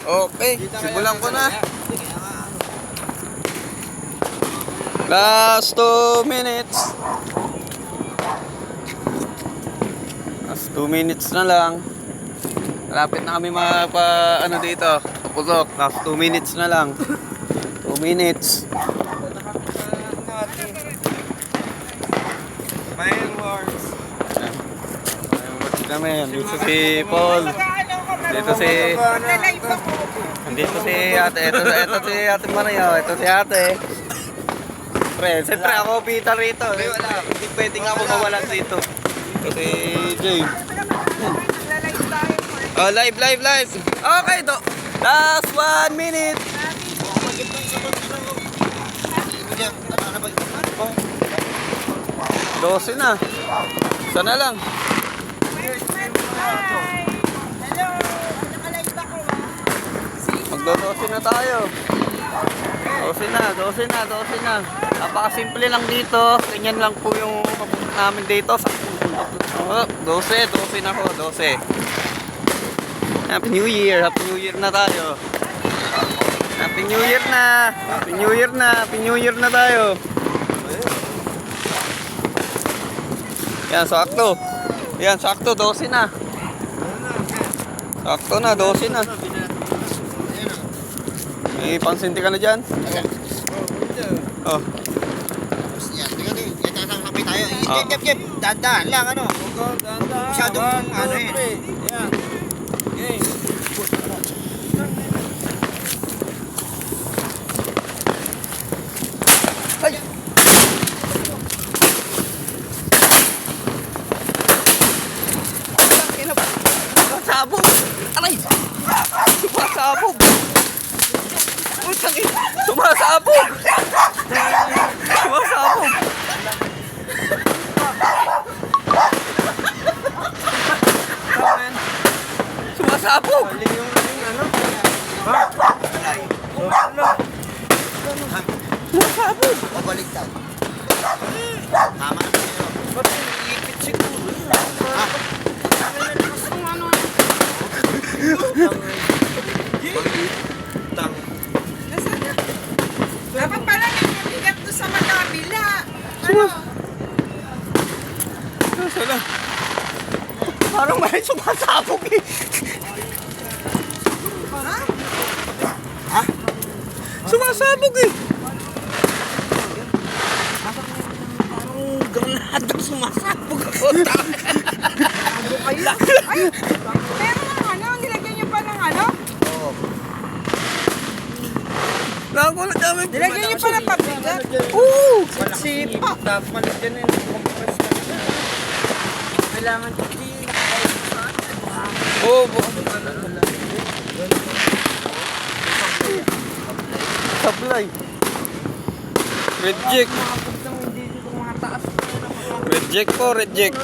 Okay, simulan ko na. Last 2 minutes. Last 2 minutes na lang. Malapit na kami ano dito. Putok. Last 2 minutes na lang. 2 minutes. Fireworks. Fireworks kami. Dito si Paul. Dito si ate. Ito si ate Mario. Ito si ate. Siyempre ako Peter rito. Hindi pwedeng ako mawalan dito. Ito si Jay. Oh, live. Okay, last 1 minute. 12 na. Sana lang. Magdo-12 na tayo. 12 na. Napakasimple lang dito. Ganyan lang po yung papunta namin dito. 12 na ko. 12. Happy New Year na tayo. Happy New Year na tayo. Yan, sakto, 12 na. Sakto na, 12 na. May pansinti ka na dyan? Oh. Yan, dahan lang, ano? Masyadong, ano eh. Yan. Okay. Ay! Sumasabog! Aray! Sumasabog! Sumasabog! Sumasabog! Sumasabog! Pabaliktad. Tama na sa'yo. Ba't iipit siguro? Dapat pala nagbibigat doon sa magkabila. Ano? Sala. Parang may sumasabog eh. Ha? Sumasabog eh. Parang granadang sumasabog ako. Ay, pero ano, nilagyan niyo pa ng ano? Nakulat namin. Nilagyan niyo pa ng pabigat? Oo! Sipa. Tapos malit yan yung compress na. Kailangan Oo. Supply. Reject. Hindi dito mataas. Reject po, reject.